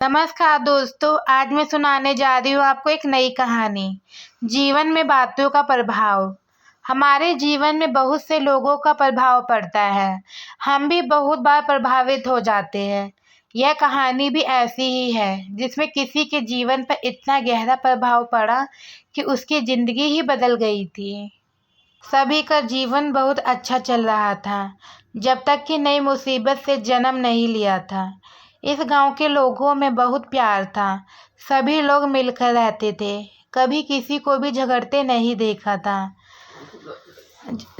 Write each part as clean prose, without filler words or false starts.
नमस्कार दोस्तों, आज मैं सुनाने जा रही हूँ आपको एक नई कहानी। जीवन में बातों का प्रभाव। हमारे जीवन में बहुत से लोगों का प्रभाव पड़ता है। हम भी बहुत बार प्रभावित हो जाते हैं। यह कहानी भी ऐसी ही है जिसमें किसी के जीवन पर इतना गहरा प्रभाव पड़ा कि उसकी ज़िंदगी ही बदल गई थी। सभी का जीवन बहुत अच्छा चल रहा था जब तक कि नई मुसीबत से जन्म नहीं लिया था। इस गांव के लोगों में बहुत प्यार था। सभी लोग मिलकर रहते थे। कभी किसी को भी झगड़ते नहीं देखा था।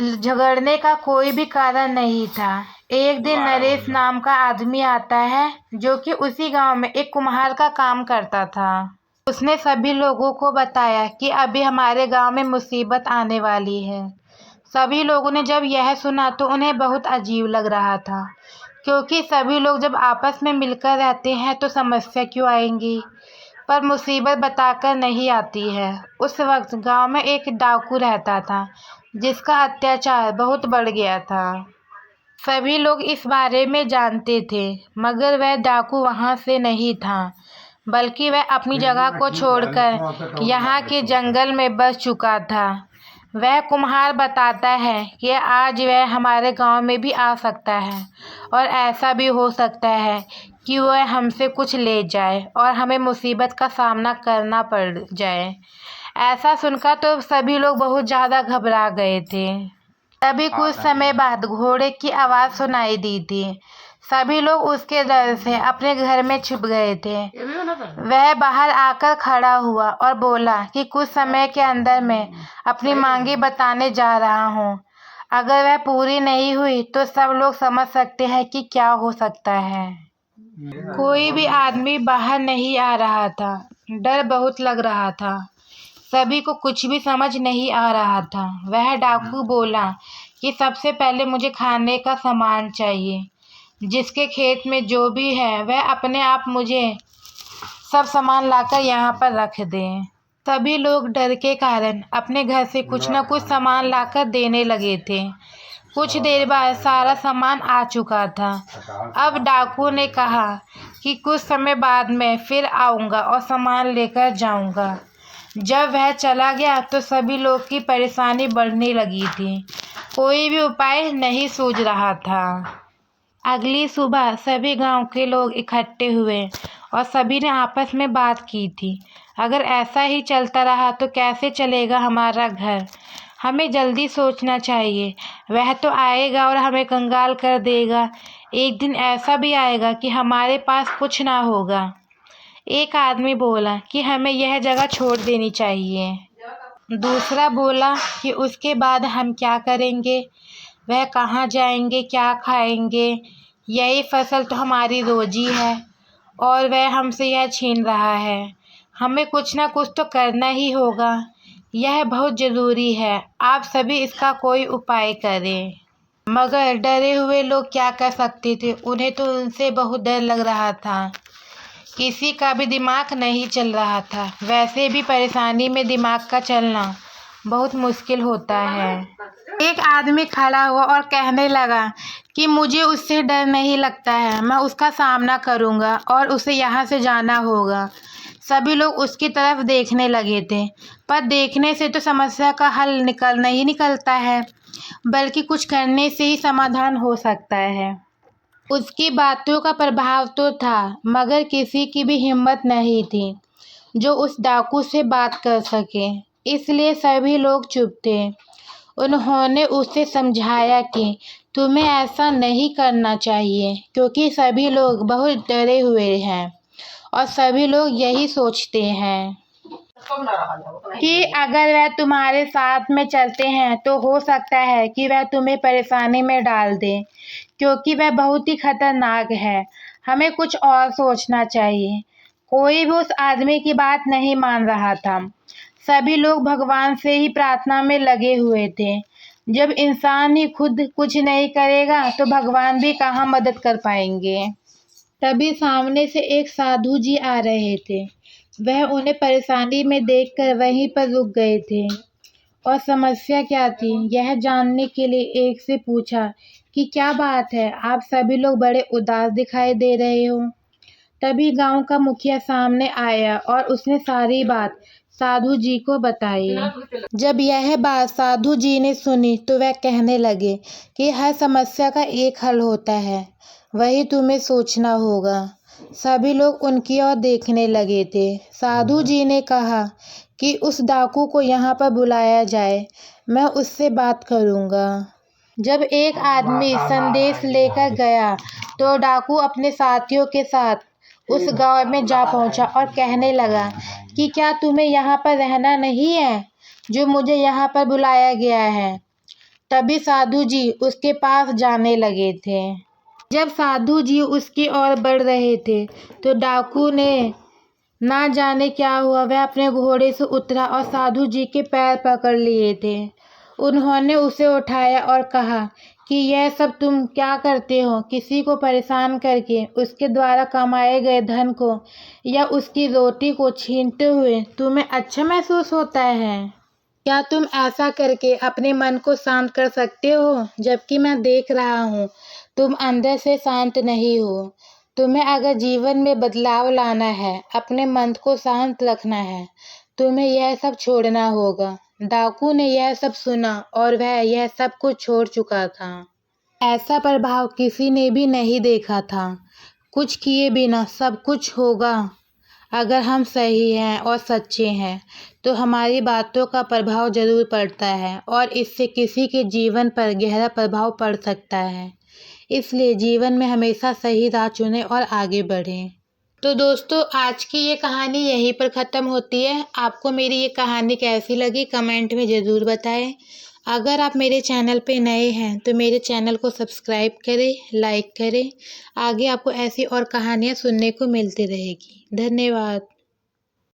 झगड़ने का कोई भी कारण नहीं था। एक दिन नरेश नाम का आदमी आता है जो कि उसी गांव में एक कुम्हार का काम करता था। उसने सभी लोगों को बताया कि अभी हमारे गांव में मुसीबत आने वाली है। सभी लोगों ने जब यह सुना तो उन्हें बहुत अजीब लग रहा था, क्योंकि सभी लोग जब आपस में मिलकर रहते हैं तो समस्या क्यों आएंगी, पर मुसीबत बताकर नहीं आती है। उस वक्त गांव में एक डाकू रहता था जिसका अत्याचार बहुत बढ़ गया था। सभी लोग इस बारे में जानते थे, मगर वह डाकू वहां से नहीं था, बल्कि वह अपनी जगह को छोड़कर यहाँ के जंगल में बस चुका था। वह कुम्हार बताता है कि आज वह हमारे गांव में भी आ सकता है और ऐसा भी हो सकता है कि वह हमसे कुछ ले जाए और हमें मुसीबत का सामना करना पड़ जाए। ऐसा सुनकर तो सभी लोग बहुत ज़्यादा घबरा गए थे। तभी कुछ समय बाद घोड़े की आवाज़ सुनाई दी थी। सभी लोग उसके डर से अपने घर में छिप गए थे। वह बाहर आकर खड़ा हुआ और बोला कि कुछ समय के अंदर मैं अपनी मांगी बताने जा रहा हूँ। अगर वह पूरी नहीं हुई तो सब लोग समझ सकते हैं कि क्या हो सकता है। कोई भी आदमी बाहर नहीं आ रहा था। डर बहुत लग रहा था। सभी को कुछ भी समझ नहीं आ रहा था। वह डाकू बोला कि सबसे पहले मुझे खाने का सामान चाहिए। जिसके खेत में जो भी है वह अपने आप मुझे सब सामान लाकर यहाँ पर रख दें। सभी लोग डर के कारण अपने घर से कुछ न कुछ सामान लाकर देने लगे थे। कुछ देर बाद सारा सामान आ चुका था। अब डाकू ने कहा कि कुछ समय बाद मैं फिर आऊँगा और सामान लेकर जाऊँगा। जब वह चला गया तो सभी लोग की परेशानी बढ़ने लगी थी। कोई भी उपाय नहीं सूझ रहा था। अगली सुबह सभी गांव के लोग इकट्ठे हुए और सभी ने आपस में बात की थी। अगर ऐसा ही चलता रहा तो कैसे चलेगा हमारा घर। हमें जल्दी सोचना चाहिए। वह तो आएगा और हमें कंगाल कर देगा। एक दिन ऐसा भी आएगा कि हमारे पास कुछ ना होगा। एक आदमी बोला कि हमें यह जगह छोड़ देनी चाहिए। दूसरा बोला कि उसके बाद हम क्या करेंगे, वह कहाँ जाएंगे, क्या खाएंगे। यही फसल तो हमारी रोजी है और वह हमसे यह छीन रहा है। हमें कुछ ना कुछ तो करना ही होगा। यह बहुत ज़रूरी है। आप सभी इसका कोई उपाय करें। मगर डरे हुए लोग क्या कर सकते थे। उन्हें तो उनसे बहुत डर लग रहा था। किसी का भी दिमाग नहीं चल रहा था। वैसे भी परेशानी में दिमाग का चलना बहुत मुश्किल होता है। एक आदमी खड़ा हुआ और कहने लगा कि मुझे उससे डर नहीं लगता है। मैं उसका सामना करूंगा और उसे यहाँ से जाना होगा। सभी लोग उसकी तरफ देखने लगे थे, पर देखने से तो समस्या का हल नहीं निकलता है, बल्कि कुछ करने से ही समाधान हो सकता है। उसकी बातों का प्रभाव तो था, मगर किसी की भी हिम्मत नहीं थी जो उस डाकू से बात कर सके। इसलिए सभी लोग चुप थे। उन्होंने उसे समझाया कि तुम्हें ऐसा नहीं करना चाहिए, क्योंकि सभी लोग बहुत डरे हुए हैं और सभी लोग यही सोचते हैं कि अगर वह तुम्हारे साथ में चलते हैं तो हो सकता है कि वह तुम्हें परेशानी में डाल दे, क्योंकि वह बहुत ही खतरनाक है। हमें कुछ और सोचना चाहिए। कोई भी उस आदमी की बात नहीं मान रहा था। सभी लोग भगवान से ही प्रार्थना में लगे हुए थे। जब इंसान ही खुद कुछ नहीं करेगा तो भगवान भी कहाँ मदद कर पाएंगे। तभी सामने से एक साधु जी आ रहे थे। वह उन्हें परेशानी में देखकर वहीं पर रुक गए थे और समस्या क्या थी यह जानने के लिए एक से पूछा कि क्या बात है, आप सभी लोग बड़े उदास दिखाई दे रहे हो। तभी गांव का मुखिया सामने आया और उसने सारी बात साधु जी को बताई। जब यह बात साधु जी ने सुनी तो वह कहने लगे कि हर समस्या का एक हल होता है, वही तुम्हें सोचना होगा। सभी लोग उनकी ओर देखने लगे थे। साधु जी ने कहा कि उस डाकू को यहाँ पर बुलाया जाए, मैं उससे बात करूँगा। जब एक आदमी संदेश लेकर गया तो डाकू अपने साथियों के साथ उस गांव में जा पहुंचा और कहने लगा कि क्या तुम्हें यहाँ पर रहना नहीं है, जो मुझे यहाँ पर बुलाया गया है। तभी साधु जी उसके पास जाने लगे थे। जब साधु जी उसकी ओर बढ़ रहे थे तो डाकू ने ना जाने क्या हुआ, वह अपने घोड़े से उतरा और साधु जी के पैर पकड़ लिए थे। उन्होंने उसे उठाया और कहा कि यह सब तुम क्या करते हो, किसी को परेशान करके उसके द्वारा कमाए गए धन को या उसकी रोटी को छीनते हुए तुम्हें अच्छा महसूस होता है? क्या तुम ऐसा करके अपने मन को शांत कर सकते हो? जबकि मैं देख रहा हूँ तुम अंदर से शांत नहीं हो। तुम्हें अगर जीवन में बदलाव लाना है, अपने मन को शांत रखना है, तुम्हें यह सब छोड़ना होगा। डाकू ने यह सब सुना और वह यह सब कुछ छोड़ चुका था। ऐसा प्रभाव किसी ने भी नहीं देखा था। कुछ किए बिना सब कुछ होगा। अगर हम सही हैं और सच्चे हैं तो हमारी बातों का प्रभाव जरूर पड़ता है और इससे किसी के जीवन पर गहरा प्रभाव पड़ सकता है। इसलिए जीवन में हमेशा सही राह चुनें और आगे बढ़ें। तो दोस्तों, आज की ये कहानी यहीं पर ख़त्म होती है। आपको मेरी ये कहानी कैसी लगी कमेंट में ज़रूर बताएं। अगर आप मेरे चैनल पे नए हैं तो मेरे चैनल को सब्सक्राइब करें, लाइक करें। आगे आपको ऐसी और कहानियाँ सुनने को मिलती रहेगी। धन्यवाद।